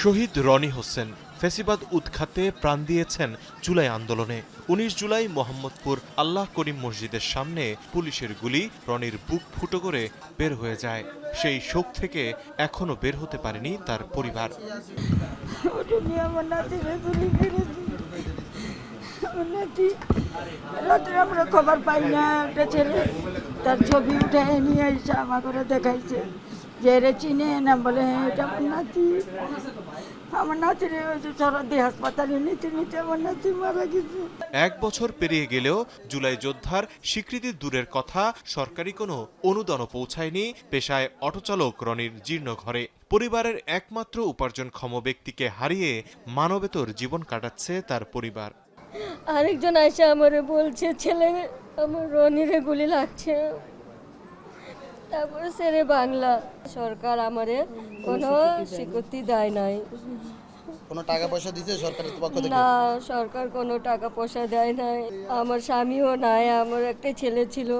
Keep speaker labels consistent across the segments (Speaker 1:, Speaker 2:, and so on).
Speaker 1: শহীদ রনি হোসেন ফ্যাসিবাদ উৎখাতে প্রাণ দিয়েছেন জুলাই আন্দোলনে। ১৯ জুলাই মোহাম্মদপুর আল্লাহ করিম মসজিদের সামনে পুলিশের গুলি রনির বুক ফুটো করে বের হয়ে যায়। সেই শোক থেকে এখনো বের হতে পারেনি তার পরিবার।
Speaker 2: আমরা খবর পাই না, একটা ছেলে তার ছবি উঠে নিয়ে এসে আমার করে দেখাইছে যে রে চিনে না, বলে এটা আমার নাতি। আমার নাতির সরদি হাসপাতালে নিতে নিতে আমার নাতি মারা গেছে।
Speaker 1: ১ বছর পেরিয়ে গেলেও জুলাই যোদ্ধার স্বীকৃতি দূরের কথা, সরকারি কোনো অনুদানও পৌঁছায়নি পেশায় অটোচালক রনির জীর্ণ ঘরে। পরিবারের একমাত্র উপার্জনক্ষম ব্যক্তিকে হারিয়ে মানবেতর জীবন কাটাচ্ছে তার পরিবার।
Speaker 3: আরেকজন আইসা আমারে বলছে ছেলে আমার রনিরে গুলি লাগছে। তারপরে সেরে বাংলা সরকার আমারে কোনো স্বীকৃতি দেয় নাই।
Speaker 4: কোনো টাকা পয়সা দিতে সরকারের পক্ষ থেকে?
Speaker 3: না, সরকার কোনো টাকা পয়সা দেয় নাই। আমার স্বামীও নাই, আমার একটা ছেলে ছিল।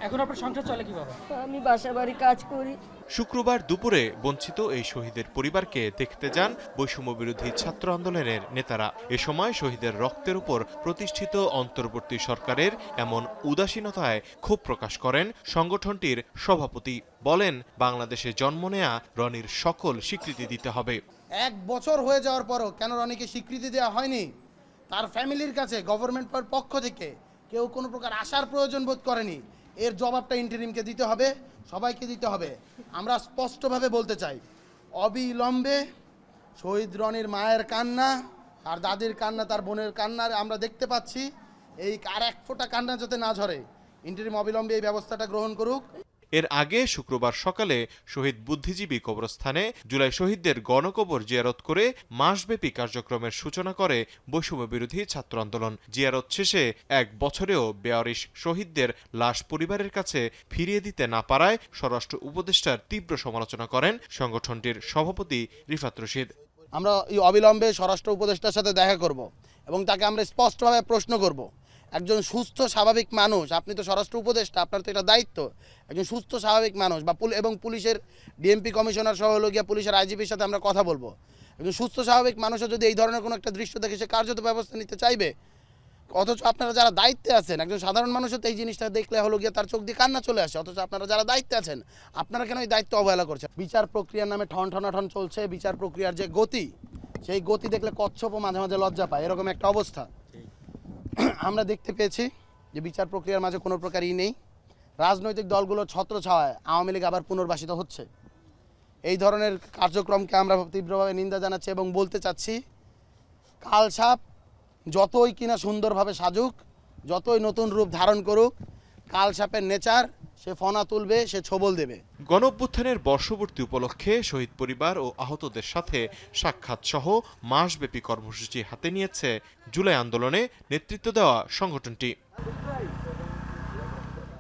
Speaker 5: এখন আপনার সংসার চলে কিভাবে?
Speaker 3: আমি বাসা বাড়ি কাজ করি।
Speaker 1: শুক্রবার দুপুরে বঞ্চিত এই শহীদের পরিবারকে দেখতে যান বৈষম্য বিরোধী ছাত্র আন্দোলনের নেতারা। এ সময় শহীদের রক্তের উপর প্রতিষ্ঠিত অন্তর্বর্তী সরকারের এমন উদাসীনতায় ক্ষোভ প্রকাশ করেন সংগঠনটির সভাপতি। বলেন, বাংলাদেশে জন্ম নেয়া রনির সকল স্বীকৃতি দিতে হবে।
Speaker 4: 1 বছর হয়ে যাওয়ার পরও কেন রনিকে স্বীকৃতি দেওয়া হয়নি? তার ফ্যামিলির কাছে গভর্নমেন্টের পক্ষ থেকে কেউ কোনো প্রকার আশার প্রয়োজন বোধ করেনি। এর জবাবটা ইন্টারিমকে দিতে হবে, সবাইকে দিতে হবে। আমরা স্পষ্টভাবে বলতে চাই, অবিলম্বে শহীদ রনির মায়ের কান্না, তার দাদির কান্না, তার বোনের কান্না আমরা দেখতে পাচ্ছি। এই আর এক ফোঁটা কান্না যাতে না ঝরে, ইন্টারিম অবিলম্বে এই ব্যবস্থাটা গ্রহণ করুক।
Speaker 1: এর আগে শুক্রবার সকালে শহীদ বুদ্ধিজীবী কবরস্থানে জুলাই শহীদদের গণকবর জিয়ারত করে মাসব্যাপী কার্যক্রমের সূচনা করে বৈষম্য বিরোধী ছাত্র আন্দোলন। জিয়ারত শেষে 1 বছরেও বেয়ারিশ শহীদদের লাশ পরিবারের কাছে ফিরিয়ে দিতে না পারায় স্বরাষ্ট্র উপদেষ্টার তীব্র সমালোচনা করেন সংগঠনটির সভাপতি রিফাত রশিদ।
Speaker 4: আমরা অবিলম্বে স্বরাষ্ট্র উপদেষ্টার সাথে দেখা করব এবং তাকে আমরা স্পষ্টভাবে প্রশ্ন করব, একজন সুস্থ স্বাভাবিক মানুষ, আপনি তো স্বরাষ্ট্র উপদেষ্টা, আপনার তো এটা দায়িত্ব, একজন সুস্থ স্বাভাবিক মানুষ বা এবং পুলিশের ডিএমপি কমিশনার সহ গিয়ে পুলিশের আইজিপির সাথে আমরা কথা বলবো। একজন সুস্থ স্বাভাবিক মানুষও যদি এই ধরনের কোনো একটা দৃশ্য দেখে সে কার্যত ব্যবস্থা নিতে চাইবে, অথচ আপনারা যারা দায়িত্বে আছেন, একজন সাধারণ মানুষও তো এই জিনিসটা দেখলে গিয়ে তার চোখ দিয়ে কান্না চলে আসে, অথচ আপনারা যারা দায়িত্বে আছেন আপনারা কেন এই দায়িত্ব অবহেলা করছেন? বিচার প্রক্রিয়ার নামে ঠন চলছে। বিচার প্রক্রিয়ার যে গতি, সেই গতি দেখলে কচ্ছপও মাঝে মাঝে লজ্জা পায়, এরকম একটা অবস্থা আমরা দেখতে পেয়েছি যে বিচার প্রক্রিয়ার মাঝে কোনো প্রকারই নেই। রাজনৈতিক দলগুলোর ছত্রছায়ায় আওয়ামী লীগ আবার পুনর্বাসিত হচ্ছে। এই ধরনের কার্যক্রমকে আমরা তীব্রভাবে নিন্দা জানাচ্ছি এবং বলতে চাচ্ছি, কালসাপ যতই কিনা সুন্দরভাবে সাজুক, যতই নতুন রূপ ধারণ করুক, কালসাপের নেচার, সে ফনা তুলবে, সে ছোবল দেবে।
Speaker 1: গণঅভ্যুত্থানের বর্ষপূর্তি উপলক্ষে শহীদ পরিবার ও আহতদের সাথে সাক্ষাৎ সহ মাসব্যাপী কর্মসূচি হাতে নিয়েছে জুলাই আন্দোলনে নেতৃত্ব দেওয়া সংগঠনটি।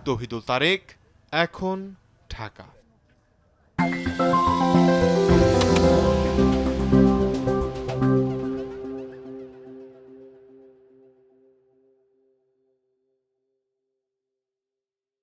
Speaker 1: তৌহিদুল তারেক, এখন, ঢাকা।